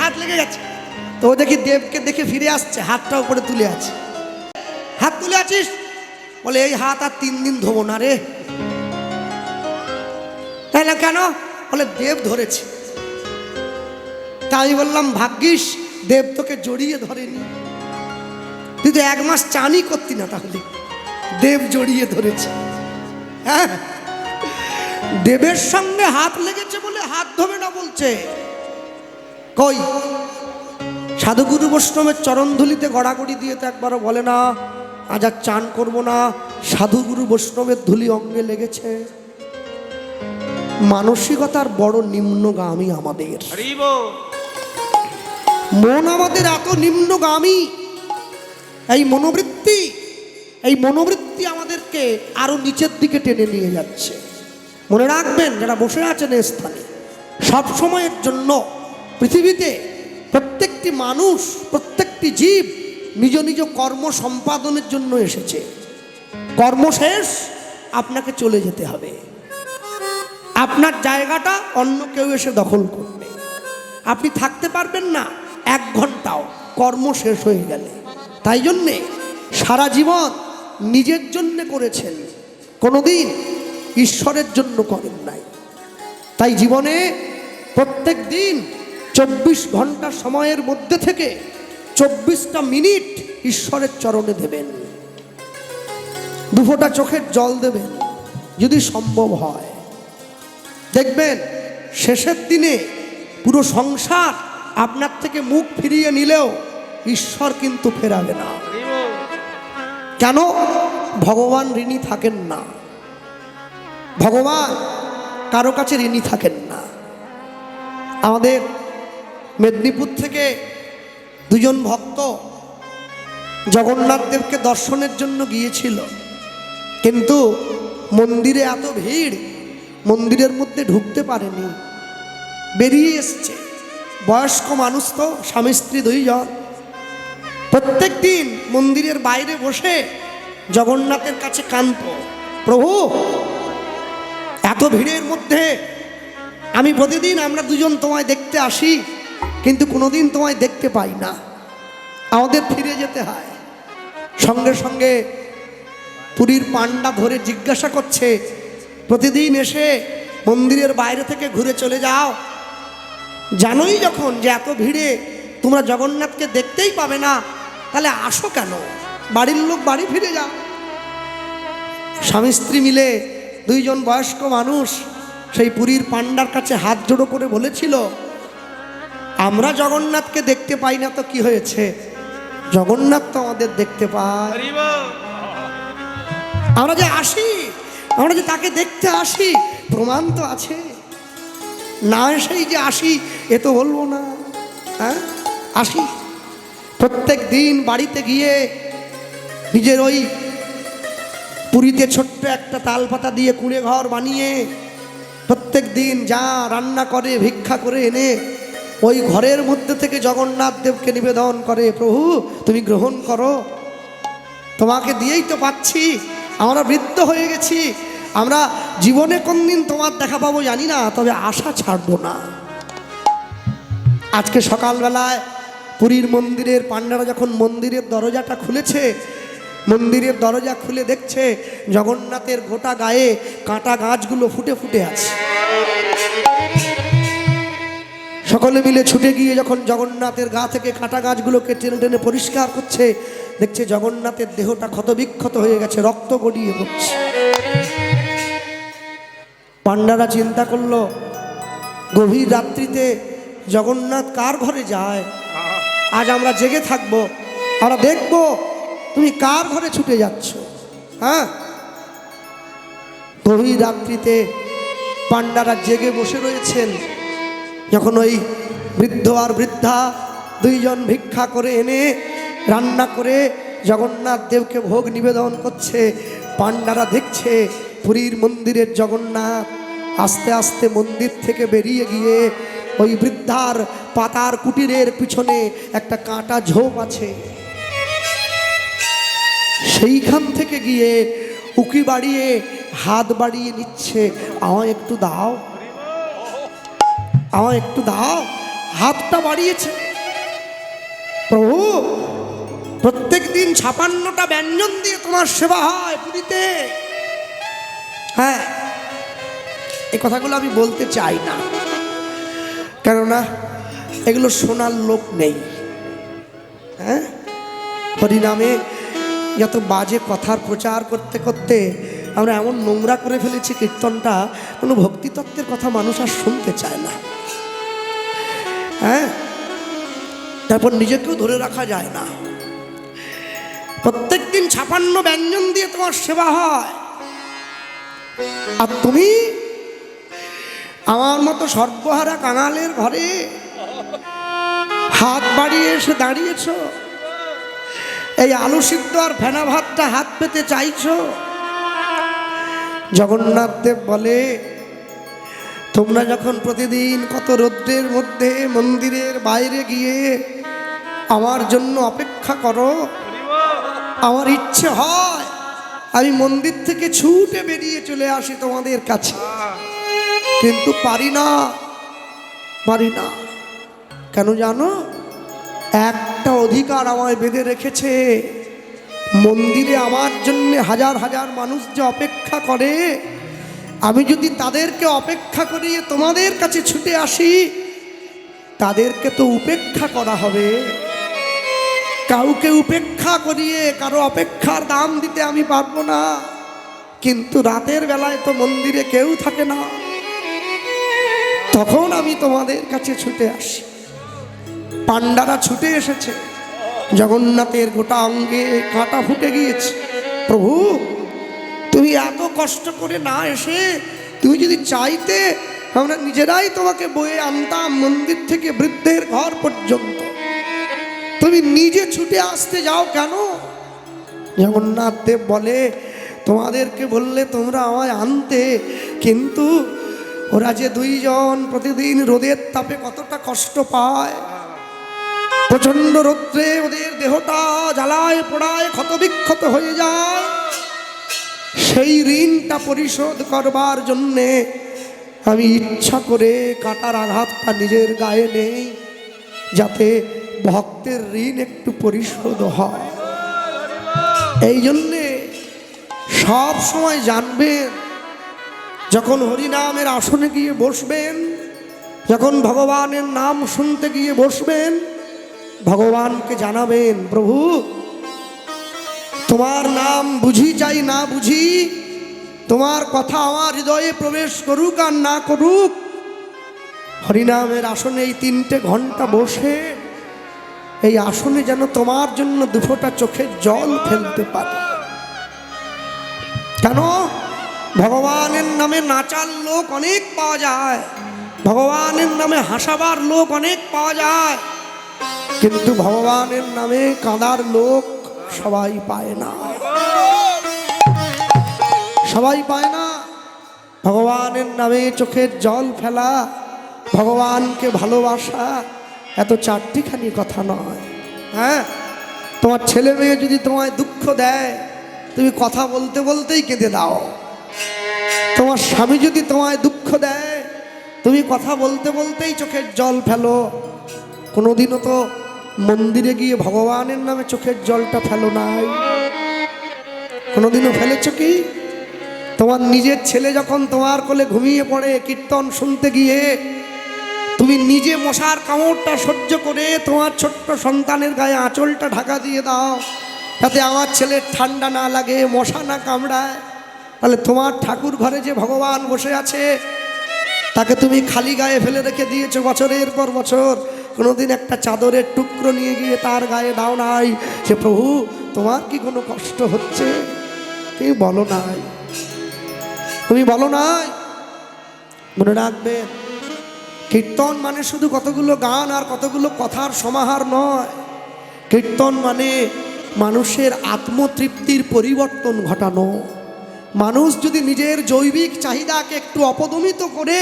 হাত লেগে গেছে, তো ও দেখি দেবকে দেখে ফিরে আসছে, হাতটা উপরে তুলে আছে। হাত তুলে আছিস? বলে এই হাত আর 3 দিন ধোবো না রে। তাহলে কেন? বলে দেব ধরেছে। তা আমি বললাম ভাগ্যিস দেব তোকে জড়িয়ে ধরেনি, তুই তো 1 মাস চানই করতি না, তাহলে দেব জড়িয়ে ধরেছে। হ্যাঁ, দেবের সঙ্গে হাত লেগেছে বলে হাত ধোবে না বলছে। কই সাধুগুরু বৈষ্ণবের চরণধুলিতে গড়াগড়ি দিয়ে তো একবারও বলে না আজ আর চান করবো না, সাধুগুরু বৈষ্ণবের ধুলি অঙ্গে লেগেছে। মানসিকতার বড় নিম্নগামী আমাদের মন, আমাদের এত নিম্নগামী। এই মনোবৃত্তি আমাদেরকে আরো নিচের দিকে টেনে নিয়ে যাচ্ছে। মনে রাখবেন, যারা বসে আছেন এই স্থানে, সব সময়ের জন্য পৃথিবীতে প্রত্যেকটি মানুষ, প্রত্যেকটি জীব নিজ নিজ কর্ম সম্পাদনের জন্য এসেছে। কর্ম শেষ, আপনাকে চলে যেতে হবে। আপনার জায়গাটা অন্য কেউ এসে দখল করবে। আপনি থাকতে পারবেন না 1 ঘন্টাও, কর্ম শেষ হয়ে গেলে। তাই জন্যে সারা জীবন নিজের জন্য করেছেন, কোনোদিন ঈশ্বরের জন্য করেন নাই। তাই জীবনে প্রত্যেক দিন 24 ঘন্টা সময়ের মধ্যে থেকে 24টা মিনিট ঈশ্বরের চরণে দেবেন। 2 ফোঁটা চোখের জল দেবেন যদি সম্ভব হয়। দেখবেন শেষের দিনে পুরো সংসার আপনার থেকে মুখ ফিরিয়ে নিলেও ঈশ্বর কিন্তু ফেরাবে না। কেন? ভগবান ঋণী থাকেন না। ভগবান কারো কাছে ঋণী থাকেন না। আমাদের মেদিনীপুর থেকে 2 জন ভক্ত জগন্নাথ দেবকে দর্শনের জন্য গিয়েছিল, কিন্তু মন্দিরে এত ভিড়, মন্দিরের মধ্যে ঢুকতে পারেনি, বেরিয়ে এসছে। বয়স্ক মানুষ তো, স্বামী স্ত্রী 2 জন। প্রত্যেক দিন মন্দিরের বাইরে বসে জগন্নাথের কাছে কাঁদত, প্রভু এত ভিড়ের মধ্যে আমি প্রতিদিন আমরা 2 জন তোমায় দেখতে আসি, কিন্তু কোনোদিন তোমায় দেখতে পাই না, আমাদের ফিরে যেতে হয়। সঙ্গে সঙ্গে পুরীর পান্ডা ধরে জিজ্ঞাসা করছে, প্রতিদিন এসে মন্দিরের বাইরে থেকে ঘুরে চলে যাও, জানোই যখন যে এত ভিড়ে তোমরা জগন্নাথকে দেখতেই পাবে না, তাহলে আসো কেন? বাড়ির লোক বাড়ি ফিরে যাও। স্বামী স্ত্রী মিলে 2 জন বয়স্ক মানুষ সেই পুরীর পান্ডার কাছে হাত জোড়ো করে বলেছিল, আমরা জগন্নাথকে দেখতে পাই না তো কি হয়েছে, জগন্নাথ তো আমাদের দেখতে পায়। আমরা যে আসি আমরা যে তাকে দেখতে আসি, প্রমাণ তো আছে। না এসেই যে আসি এ তো বলবো না। হ্যাঁ, আসি প্রত্যেক দিন বাড়িতে গিয়ে নিজের ওই পুরীতে ছোট্ট একটা তাল পাতা দিয়ে কুঁড়ে ঘর বানিয়ে প্রত্যেক দিন যা রান্না করে ভিক্ষা করে এনে ওই ঘরের মধ্যে থেকে জগন্নাথ দেবকে নিবেদন করে, প্রভু তুমি গ্রহণ করো, তোমাকে দিয়েই তো পাচ্ছি, আমরা বৃদ্ধ হয়ে গেছি, আমরা জীবনে কোনদিন তোমার দেখা পাবো জানি না, তবে আশা ছাড়বো না। আজকে সকালবেলায় পুরীর মন্দিরের পাণ্ডারা যখন মন্দিরের দরজাটা খুলেছে, মন্দিরের দরজা খুলে দেখছে জগন্নাথের গোটা গায়ে কাঁটা গাছগুলো ফুটে ফুটে আছে। সকলে মিলে ছুটে গিয়ে যখন জগন্নাথের গা থেকে কাঁটা গাছগুলোকে টেনে টেনে পরিষ্কার করছে, দেখছে জগন্নাথের দেহটা ক্ষতবিক্ষত হয়ে গেছে, রক্ত গড়িয়ে পড়ছে। পাণ্ডারা চিন্তা করলো, গভীর রাত্রিতে জগন্নাথ কার ঘরে যায়? আজ আমরা জেগে থাকবো, আমরা দেখবো তুমি কার ঘরে ছুটে যাচ্ছ। হ্যাঁ, গভীর রাত্রিতে পাণ্ডারা জেগে বসে রয়েছেন। যখন ওই বৃদ্ধ আর বৃদ্ধা দুইজন ভিক্ষা করে এনে রান্না করে জগন্নাথ দেবকে ভোগ নিবেদন করছে, পাণ্ডারা দেখছে পুরীর মন্দিরের জগন্নাথ আস্তে আস্তে মন্দির থেকে বেরিয়ে গিয়ে ওই বৃদ্ধার পাতার কুটিরের পিছনে একটা কাঁটা ঝোপ আছে, সেইখান থেকে গিয়ে উকি বাড়িয়ে হাত বাড়িয়ে নিচ্ছে, আমায় একটু দাও, আমায় একটু দাও। হাতটা বাড়িয়েছে। প্রভু প্রত্যেক দিন 56টা ব্যঞ্জন দিয়ে তোমার সেবা হয় পুরীতে। হ্যাঁ, এই কথাগুলো আমি বলতে চাই না, কেননা এগুলো শোনার লোক নেই। হ্যাঁ, হরিনামে যত বাজে কথার প্রচার করতে করতে আমরা এমন নোংরা করে ফেলেছি কীর্তনটা, কোনো ভক্তিতত্ত্বের কথা মানুষ আর শুনতে চায় না। হ্যাঁ, তারপর নিজেকেও ধরে রাখা যায় না। প্রত্যেক দিন 56 ব্যঞ্জন দিয়ে তোমার সেবা হয়, আর তুমি আমার মতো সর্বহারা কাঙালের ঘরে হাত বাড়িয়ে এসে দাঁড়িয়েছ, এই আলু সিদ্ধ আর ফেনা ভাতটা হাত পেতে চাইছ। জগন্নাথ দেব বলে, তোমরা যখন প্রতিদিন কত রৌদ্রের মধ্যে মন্দিরের বাইরে গিয়ে আমার জন্য অপেক্ষা করো, আমার ইচ্ছে হয় আমি মন্দির থেকে ছুটে বেরিয়ে চলে আসি তোমাদের কাছে, কিন্তু পারি না, পারি না। কেন জানো? একটা অধিকার আমায় বেঁধে রেখেছে, মন্দিরে আমার জন্য হাজার হাজার মানুষ যে অপেক্ষা করে, আমি যদি তাদেরকে অপেক্ষা করিয়ে তোমাদের কাছে ছুটে আসি, তাদেরকে তো উপেক্ষা করা হবে। কাউকে উপেক্ষা করিয়ে কারো অপেক্ষার দাম দিতে আমি পারবো না, কিন্তু রাতের বেলায় তো মন্দিরে কেউ থাকে না, তখন আমি তোমাদের কাছে ছুটে আসি। পাণ্ডারা ছুটে এসেছে, জগন্নাথের গোটা অঙ্গে কাঁটা ফুটে গিয়েছে। প্রভু তুমি এত কষ্ট করে না এসে, তুমি যদি চাইতে আমরা নিজেরাই তোমাকে বয়ে আনতাম মন্দির থেকে বৃদ্ধের ঘর পর্যন্ত, তুমি নিজে ছুটে আসতে যাও কেন? জগন্নাথ দেব বলে, তোমাদেরকে বললে তোমরা আমায় আনতে, কিন্তু ওরা যে দুইজন প্রতিদিন রোদের তাপে কতটা কষ্ট পায়, প্রচণ্ড রৌদ্রে ওদের দেহটা জ্বালায় পোড়ায় ক্ষতবিক্ষত হয়ে যায়, সেই ঋণটা পরিশোধ করবার জন্যে আমি ইচ্ছা করে কাঁটার আঘাতটা নিজের গায়ে নেই, যাতে ভক্তের ঋণ একটু পরিশোধ হয়। এই জন্যে সব সময় জানবেন, যখন হরিনামের আসনে গিয়ে বসবেন, যখন ভগবানের নাম শুনতে গিয়ে বসবেন, ভগবানকে জানাবেন, প্রভু তোমার নাম বুঝি চাই না বুঝি, তোমার কথা আমার হৃদয়ে প্রবেশ করুক আর না করুক, হরিনামের আসনে এই 3টে ঘন্টা বসে এই আসনে যেন তোমার জন্য 2 ফোঁটা চোখের জল ফেলতে পারি। কেন? ভগবানের নামে নাচার লোক অনেক পাওয়া যায়, ভগবানের নামে হাসাবার লোক অনেক পাওয়া যায়, কিন্তু ভগবানের নামে কাঁদার লোক সবাই পায় না, সবাই পায় না। ভগবানের নামে চোখের জল ফেলা, ভগবানকে ভালোবাসা এত চারটিখানি কথা নয়। হ্যাঁ, তোমার ছেলে মেয়ে যদি তোমায় দুঃখ দেয়, তুমি কথা বলতে বলতেই কেঁদে দাও। তোমার স্বামী যদি তোমায় দুঃখ দেয়, তুমি কথা বলতে বলতেই চোখের জল ফেলো। কোনোদিনও তো মন্দিরে গিয়ে ভগবানের নামে চোখের জলটা ফেলো নাই, কোনোদিনও ফেলেছ কি? তোমার নিজের ছেলে যখন তোমার কোলে ঘুমিয়ে পড়ে, কীর্তন শুনতে গিয়ে তুমি নিজে মশার কামড়টা সহ্য করে তোমার ছোট্ট সন্তানের গায়ে আঁচলটা ঢাকা দিয়ে দাও, তাতে আমার ছেলের ঠান্ডা না লাগে, মশা না কামড়ায়। তাহলে তোমার ঠাকুর ঘরে যে ভগবান বসে আছে, তাকে তুমি খালি গায়ে ফেলে রেখে দিয়েছো বছরের পর বছর। কোনোদিন একটা চাদরের টুকরো নিয়ে গিয়ে তার গায়ে দাও নাই, সে প্রভু তোমার কি কোনো কষ্ট হচ্ছে? তুমি বলো নাই, তুমি বলো নাই। মনে রাখবেন, কীর্তন মানে শুধু কতগুলো গান আর কতগুলো কথার সমাহার নয়। কীর্তন মানে মানুষের আত্মতৃপ্তির পরিবর্তন ঘটানো। মানুষ যদি নিজের জৈবিক চাহিদাকে একটু অপদমিত করে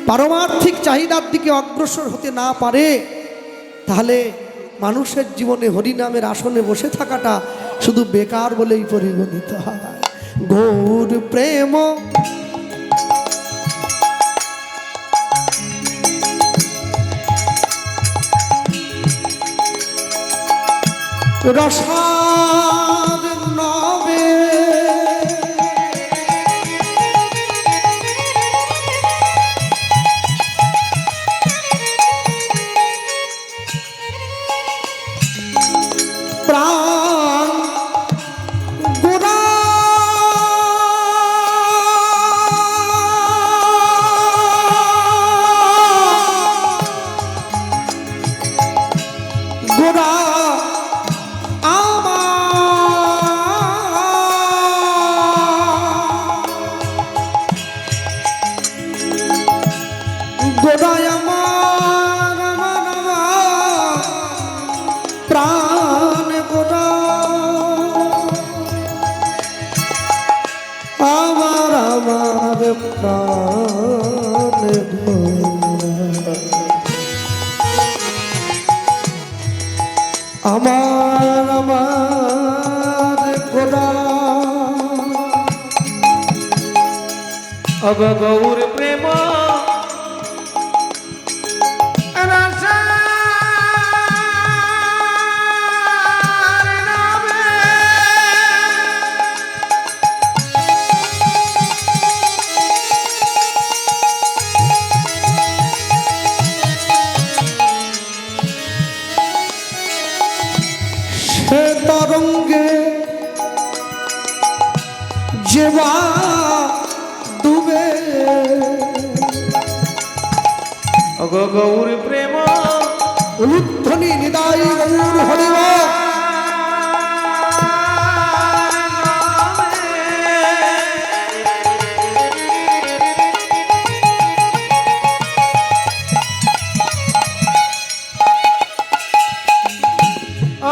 পারমার্থিক চাহিদার দিকে অগ্রসর হতে না পারে, তাহলে মানুষের জীবনে হরিনামের আসনে বসে থাকাটা শুধু বেকার বলেই পরিগণিত হয়। গৌর প্রেম রসাদ নবে প্রাণ গোরা গোরা গোদায় আমার প্রাণ গোদা আমার আমার প্রাণ আমার আমার গোদা अब गौर प्रेम সে তরঙ্গে যেবা ডুবে अब गौर प्रेम উলুধ্বনি নিদাই গৌর হরিব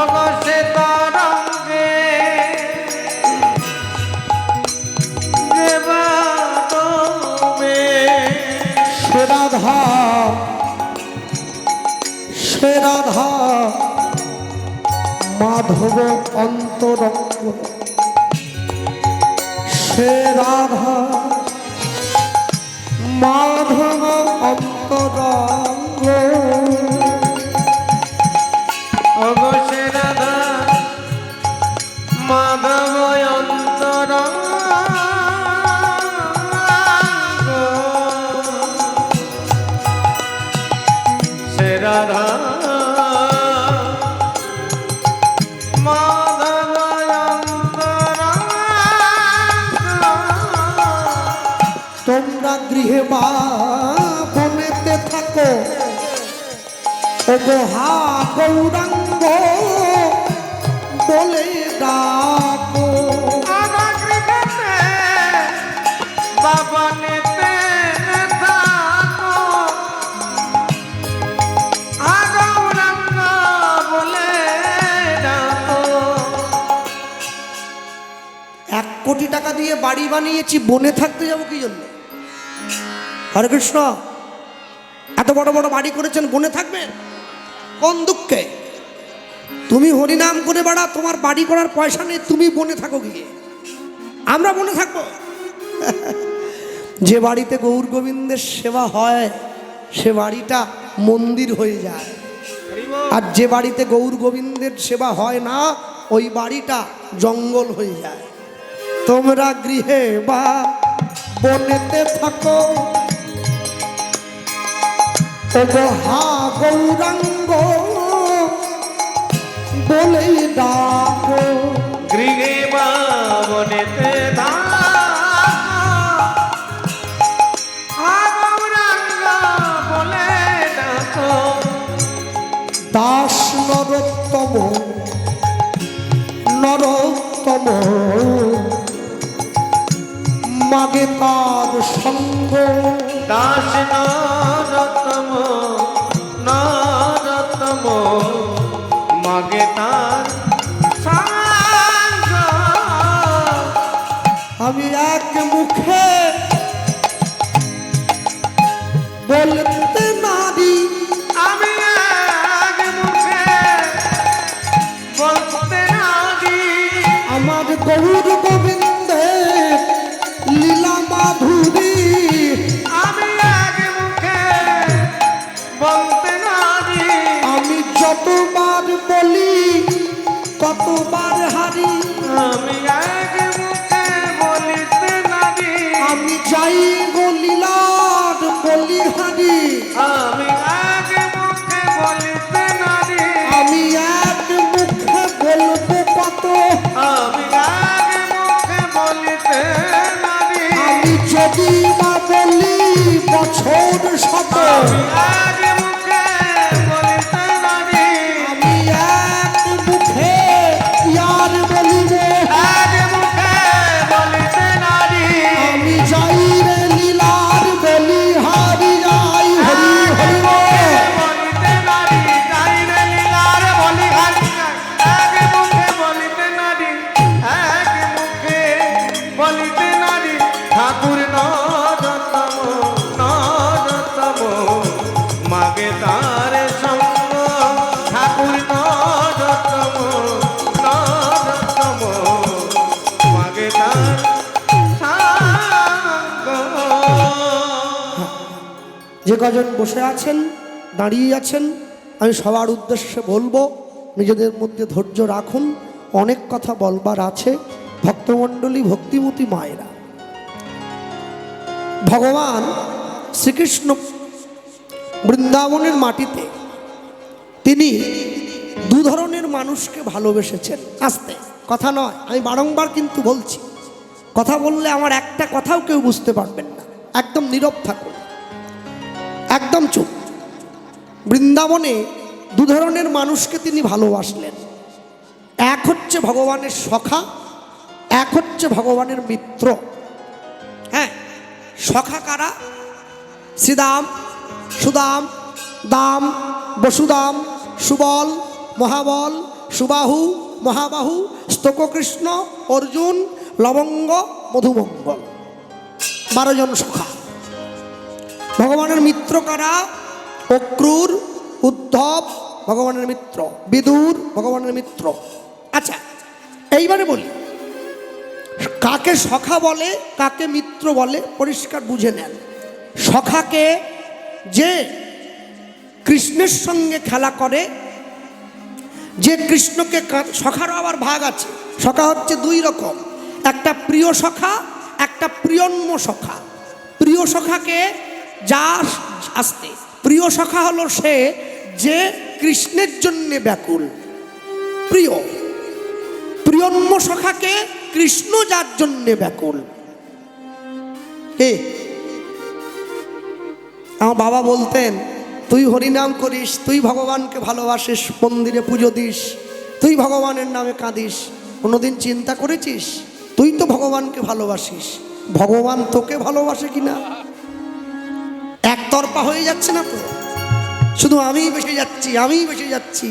अगसे तरंगे देवा में সে রাধা সে রাধা মাধব অন্তরঙ্গ সে রাধা মাধব অন্তরঙ্গ अगसे राधा माधव अंतर से राधा माधव अंतर তোমরা গৃহে বা বনেতে থাকো, ওগো হা গৌরাঙ্গ বলে ডাকো। টাকা দিয়ে বাড়ি বানিয়েছি, বনে থাকতে যাবো কি জন্য? হরে কৃষ্ণ, এত বড় বড় বাড়ি করেছেন, বনে থাকবেন কোন দুঃখে? তুমি হরিনাম করে বেড়া, তোমার বাড়ি করার পয়সা নেই, তুমি বনে থাকো গিয়ে, আমরা বনে থাকবো? যে বাড়িতে গৌর গোবিন্দের সেবা হয় সে বাড়িটা মন্দির হয়ে যায়, আর যে বাড়িতে গৌর গোবিন্দের সেবা হয় না ওই বাড়িটা জঙ্গল হয়ে যায়। তোমরা গৃহে বা বনেতে থাকো, ওগো হা গৌরাঙ্গ বলেই ডাকো। গৃহে বা বনেতে থাকো, গৌরাঙ্গ বলে ডাকো। দাস নরোত্তম নরোত্তম মাগে তার সঙ্গ। দাস নরোত্তম নরোত্তম মাগে তার সঙ্গ। আমি এক মুখে বলতে নারী, আমি এক মুখে বলতে নারী। আমার গৌর গোবিন্দের লীলা মাধুরী। আমি এক মুখে বলতে নারী। আমি যতবার বলি ততবার হারি। আমি এক মুখে বলিতে নারী। আমি যাই গলিলার বলিহারি। আমি এক মুখে বলিতে নারী। আমি এক মুখে বলবো কত, আমি এক মুখে বলিতে নারী। আমি যদি বা বলি বছর শত। আমি এক মুখে বলিতে নারী। আমি এক মুখে ইয়ার বলিব, এক মুখে বলিতে নারী। আমি যাই রে লীলার বলিহারি। যাই হরি হরি বলিতে নারী, যাই রে লীলার বলিহারি। এক মুখে বলিতে নারী, এক মুখে বলিতে নারী। ঠাকুর নরোত্তম নরোত্তম মাগে তার সঙ্গ। ঠাকুর নরোত্তম নরোত্তম মাগে তার সঙ্গ। যে কজন বসে আছেন, দাঁড়িয়ে আছেন, আমি সবার উদ্দেশ্যে বলবো নিজেদের মধ্যে ধৈর্য রাখুন, অনেক কথা বলবার আছে। ভক্তমণ্ডলী, ভক্তিমতী মায়েরা, ভগবান শ্রীকৃষ্ণ বৃন্দাবনের মাটিতে তিনি দু ধরনের মানুষকে ভালোবেসেছেন। আস্তে কথা নয়, আমি বারংবার কিন্তু বলছি, কথা বললে আমার একটা কথাও কেউ বুঝতে পারবেন না, একদম নীরব থাকুন, একদম চুপ। বৃন্দাবনে দু ধরনের মানুষকে তিনি ভালোবাসলেন। এক হচ্ছে ভগবানের সখা, এক হচ্ছে ভগবানের মিত্র। হ্যাঁ, সখা কারা? শ্রীদাম, সুদাম, দাম, বসুদাম, সুবল, মহাবল, সুবাহু, মহাবাহু, স্তককৃষ্ণ, অর্জুন, লবঙ্গ, মধুমঙ্গল, 12 জন সখা। ভগবানের মিত্র কারা? অক্রূর, উদ্ধব ভগবানের মিত্র, বিদুর ভগবানের মিত্র। আচ্ছা, এইবারে বলি কাকে সখা বলে, কাকে মিত্র বলে, পরিষ্কার বুঝে নেন। সখাকে যে কৃষ্ণের সঙ্গে খেলা করে, যে কৃষ্ণকে, সখারও আবার ভাগ আছে। সখা হচ্ছে 2 রকম, একটা প্রিয় সখা, একটা প্রিয়ন্ম সখা। প্রিয় সখাকে যা আসতে, প্রিয় সখা হলো সে যে কৃষ্ণের জন্য ব্যাকুল, প্রিয়। প্রিয়ন্ম সখাকে কৃষ্ণ যার জন্যে ব্যাকুল। আমার বাবা বলতেন, তুই হরিনাম করিস, তুই ভগবানকে ভালোবাসিস, মন্দিরে পুজো দিস, তুই ভগবানের নামে কাঁদিস, কোনোদিন চিন্তা করেছিস তুই তো ভগবানকে ভালোবাসিস, ভগবান তোকে ভালোবাসে কিনা? একতরফা হয়ে যাচ্ছে না তো? শুধু আমিই বেশি যাচ্ছি, আমিই বেশি যাচ্ছি,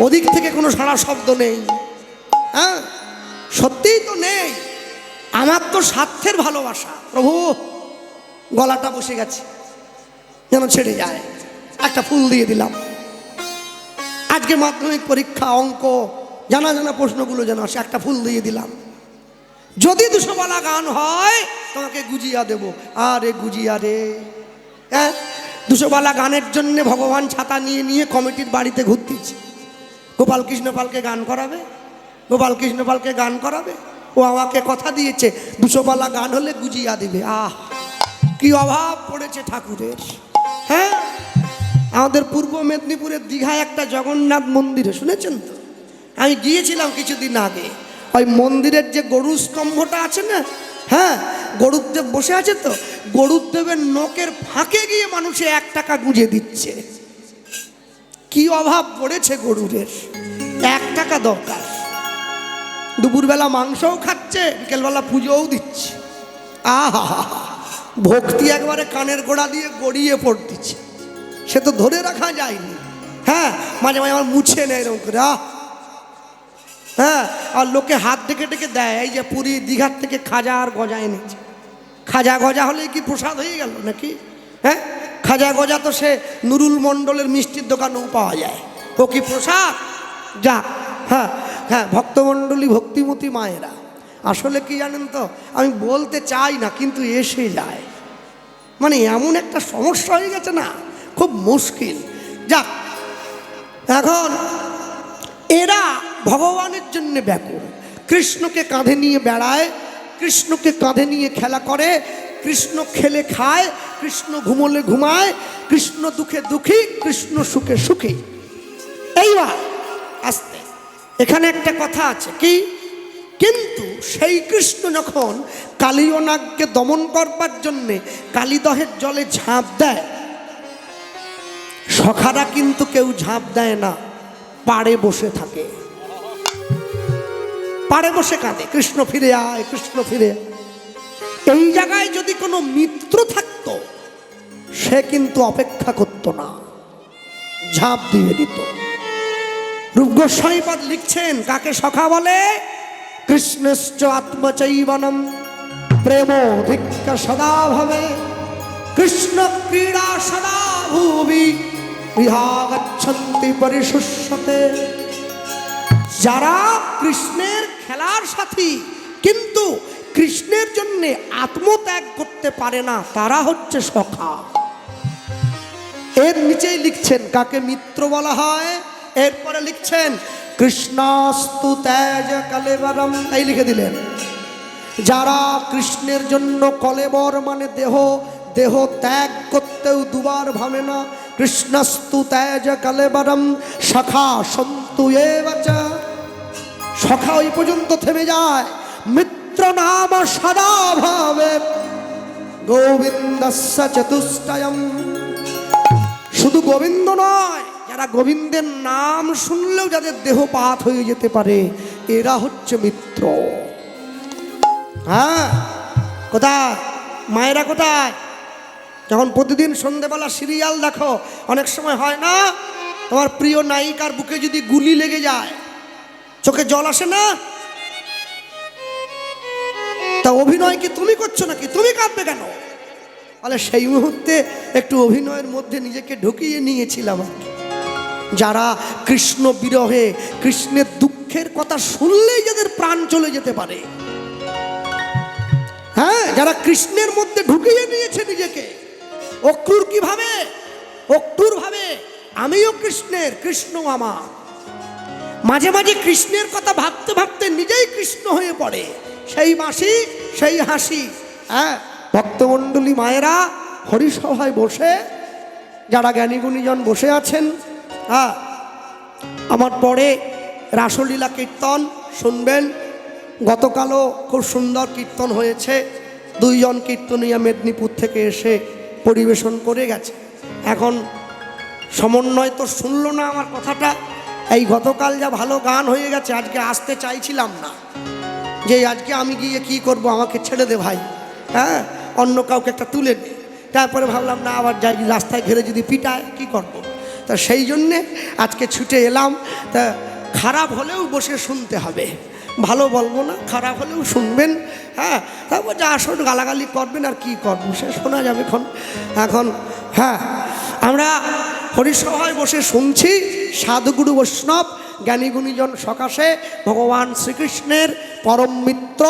ওদিক থেকে কোনো সাড়া শব্দ নেই। হ্যাঁ, সত্যিই তো নেই। আমার তো স্বার্থের ভালোবাসা, প্রভু গলাটা বসে গেছে যেন ছেড়ে যায়, একটা ফুল দিয়ে দিলাম। আজকে মাধ্যমিক পরীক্ষা, অঙ্ক জানা জানা প্রশ্নগুলো যেন আসে, একটা ফুল দিয়ে দিলাম। যদি 200 বালা গান হয় তোমাকে গুজিয়া দেব। আরে গুজিয়া রে, হ্যাঁ 200 বালা গানের জন্য ভগবান ছাতা নিয়ে নিয়ে কমিটির বাড়িতে ঘুরতেছে। গোপাল কৃষ্ণ পালকে গান করাবে, গোপাল কৃষ্ণ পালকে গান করাবে। ও আমাকে কথা দিয়েছে 200 বালা গান হলে গুজিয়া দিবে। আহ কি অভাব পড়েছে ঠাকুরের। হ্যাঁ আমাদের পূর্ব মেদিনীপুরের দীঘায় একটা জগন্নাথ মন্দিরে, শুনেছেন তো? আমি গিয়েছিলাম কিছুদিন আগে। ওই মন্দিরের যে গরুর স্তম্ভটা আছে না, হ্যাঁ গরুদেব বসে আছে, তো গরুদেবের নখের ফাঁকে গিয়ে মানুষে 1 টাকা গুঁজে দিচ্ছে। কি অভাব পড়েছে গরুরের, 1 টাকা দরকার। দুপুরবেলা মাংসও খাচ্ছে, বিকেলবেলা পুজোও দিচ্ছে। আহা ভক্তি একবারে কানের গোড়া দিয়ে গড়িয়ে পড়তেছে, সে তো ধরে রাখা যায়নি। হ্যাঁ মাঝে মাঝে আমার মুছে নেয় এরকম করে। হ্যাঁ আর লোকে হাত ডেকে ডেকে দেয়। এই যে পুরী দীঘার থেকে খাজা আর গজা এনেছে, খাজা গজা হলে কি প্রসাদ হয়ে গেল নাকি? হ্যাঁ খাজা গজা তো সে নুরুল মণ্ডলের মিষ্টির দোকানেও পাওয়া যায়, ও কি প্রসাদ? যা হ্যাঁ হ্যাঁ ভক্তমণ্ডলী ভক্তিমতী মায়েরা, আসলে কি জানেন তো, আমি বলতে চাই না কিন্তু এসে যায়। মানে এমন একটা সমস্যা হয়ে গেছে না, খুব মুশকিল। যাক এখন এরা ভগবানের জন্য ব্যাকুল, কৃষ্ণকে কাঁধে নিয়ে বেড়ায়, কৃষ্ণকে কাঁধে নিয়ে খেলা করে, কৃষ্ণ খেলে খায়, কৃষ্ণ ঘুমোলে ঘুমায়, কৃষ্ণ দুঃখে দুঃখী, কৃষ্ণ সুখে সুখী। এইবার আস্তে এখানে একটা কথা আছে কি, কিন্তু সেই কৃষ্ণ যখন কালীয়নাগকে দমন করবার জন্যে কালীদহের জলে ঝাঁপ দেয়, সখারা কিন্তু কেউ ঝাঁপ দেয় না, পাড়ে বসে থাকে, পাড়ে বসে কাঁদে, কৃষ্ণ ফিরে আয়, কৃষ্ণ ফিরে আয়। এই জায়গায় যদি কোনো মিত্র থাকতো সে কিন্তু অপেক্ষা করতো না, ঝাঁপ দিয়ে দিত। রূপ গোস্বামীপাদ লিখছেন কাকে সখা বলে, কৃষ্ণশ্চ আত্মচৈবনম প্রেম ধিক্য সদা ভবে, কৃষ্ণ ক্রীড়া সদা ভুবি বিহাগচ্ছন্তি পরিশুষ্যতে। যারা কৃষ্ণের খেলার সাথী কিন্তু কৃষ্ণের জন্য আত্মত্যাগ করতে পারে না, তারা হচ্ছে সখা। এর নিচেই লিখছেন কাকে মিত্র বলা হয়, এরপরে লিখছেন কৃষ্ণাস্তু তেজ কলেবরম, এই লিখে দিলেন যারা কৃষ্ণের জন্য কলেবর মানে দেহ, দেহ ত্যাগ করতেও দুবার ভাবে না। কৃষ্ণস্তু তেজ কলেবরম সখা সন্তু এবচ, সখা ওই পর্যন্ত থেমে যায়। মিত্র নাম সদা ভাবে গোবিন্দস্য চতুষ্টয়ম, শুধু গোবিন্দ নয়, যারা গোবিন্দের নাম শুনলেও যাদের দেহপাত হয়ে যেতে পারে, এরা হচ্ছে মিত্র। হ্যাঁ কোথায় মায়েরা, কোথায়? যখন প্রতিদিন সন্ধ্যেবেলা সিরিয়াল দেখো, অনেক সময় হয় না তোমার প্রিয় নায়িকার বুকে যদি গুলি লেগে যায়, চোখে জল আসে না? তা অভিনয় কি তুমি করছো নাকি? তুমি কাঁদবে কেন? তাহলে সেই মুহূর্তে একটু অভিনয়ের মধ্যে নিজেকে ঢুকিয়ে নিয়েছিলাম। যারা কৃষ্ণ বিরহে, কৃষ্ণের দুঃখের কথা শুনলেই যাদের প্রাণ চলে যেতে পারে, হ্যাঁ যারা কৃষ্ণের মধ্যে ঢুকিয়ে নিয়েছে নিজেকে, অক্রুর কি ভাবে? অক্রুর ভাবে আমিও কৃষ্ণের, কৃষ্ণ আমার। মাঝে মাঝে কৃষ্ণের কথা ভাবতে ভাবতে নিজেই কৃষ্ণ হয়ে পড়ে, সেই মাসি সেই হাসি। হ্যাঁ ভক্তমণ্ডলী মায়েরা হরিসভায় বসে, যারা জ্ঞানীগুণীজন বসে আছেন, হ্যাঁ আমার পরে রাসলীলা কীর্তন শুনবেন। গতকালও খুব সুন্দর কীর্তন হয়েছে, 2 জন কীর্তনীয়া মেদিনীপুর থেকে এসে পরিবেশন করে গেছে। এখন সমন্বয় তো শুনলো না আমার কথাটা, এই গতকাল যা ভালো গান হয়ে গেছে, আজকে আসতে চাইছিলাম না, যে আজকে আমি গিয়ে কি করব, আমাকে ছেড়ে দে ভাই, হ্যাঁ অন্য কাউকে একটা তুলে নে। তারপরে ভাবলাম না, আবার যাই রাস্তায় ঘেরে যদি পিটায় কি করব। তা সেই জন্যে আজকে ছুটে এলাম। তা খারাপ হলেও বসে শুনতে হবে, ভালো বলবো না, খারাপ হলেও শুনবেন। হ্যাঁ, তারপর যা আসুন গালাগালি করবেন, আর কি করবো সে শোনা যাবে এখন। হ্যাঁ, আমরা হরিসভায় বসে শুনছি সাধুগুরু বৈষ্ণব জ্ঞানী গুণীজন সকাশে ভগবান শ্রীকৃষ্ণের পরম মিত্র,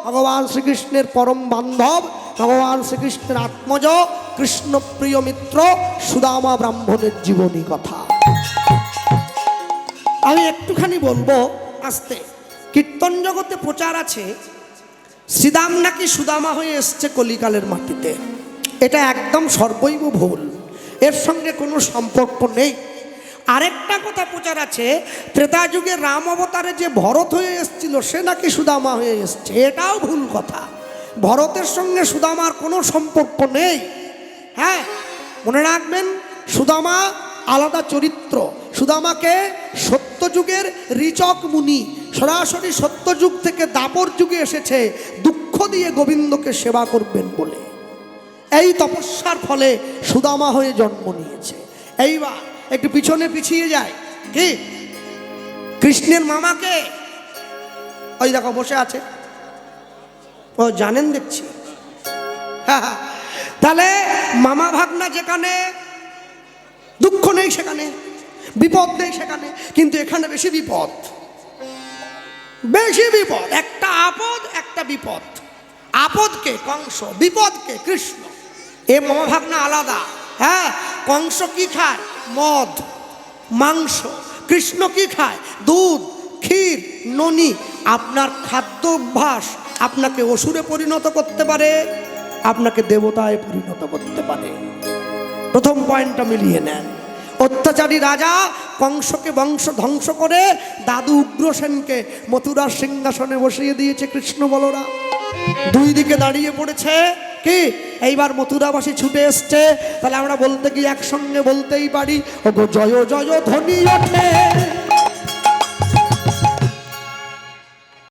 ভগবান শ্রীকৃষ্ণের পরম বান্ধব, ভগবান শ্রীকৃষ্ণের আত্মজ কৃষ্ণপ্রিয় মিত্র সুদামা ব্রাহ্মণের জীবনী কথা। আমি একটুখানি বলবো আস্তে। কীর্তন জগতে প্রচার আছে শ্রীদাম নাকি সুদামা হয়ে এসছে কলিকালের মাটিতে। এটা একদম সর্বৈব ভুল, এর সঙ্গে কোনো সম্পর্ক নেই। আরেকটা কথা প্রচার আছে ত্রেতা যুগে রাম অবতারে যে ভরত হয়ে এসেছিল সে নাকি সুদামা হয়ে এসছে, এটাও ভুল কথা। ভরতের সঙ্গে সুদামার কোনো সম্পর্ক নেই। হ্যাঁ, মনে রাখবেন সুদামা আলাদা চরিত্র। সুদামাকে সত্যযুগের ঋচক মুনি সরাসরি সত্যযুগ থেকে দাপর যুগে এসেছে দুঃখ দিয়ে গোবিন্দকে সেবা করবেন বলে। এই তপস্যার ফলে সুদামা হয়ে জন্ম নিয়েছে। এইবার একটু পিছনে পিছিয়ে যায়, কি কৃষ্ণের মামাকে ওই দেখো বসে আছে, ও জানেন দেখছি। তাহলে মামা ভাগনা যেখানে দুঃখ নেই সেখানে, বিপদ নেই সেখানে, কিন্তু এখানে বেশি বিপদ, বেশি বিপদ। একটা আপদ একটা বিপদ। আপদকে কংস, বিপদকে কৃষ্ণ। এ মামা ভাগনা আলাদা। হ্যাঁ, কংস কি খায়? মদ মাংস। কৃষ্ণ কি খায়? দুধ, ক্ষীর, ননি। আপনার খাদ্য অভ্যাস আপনাকে অসুরে পরিণত করতে পারে, আপনাকে দেবতায় পরিণত করতে পারে। প্রথম পয়েন্টটা মিলিয়ে নেন। অত্যাচারী রাজা কংসকে বংশ ধ্বংস করে দাদু উগ্রসেনকে মথুরার সিংহাসনে বসিয়ে দিয়েছে কৃষ্ণ বলরাম। দুই দিকে দাঁড়িয়ে পড়েছে কি, এইবার মথুরাবাসী ছুটে এসছে। তাহলে আমরা বলতে গিয়ে একসঙ্গে বলতেই পারি, ওগো জয় জয় ধ্বনি ওঠে।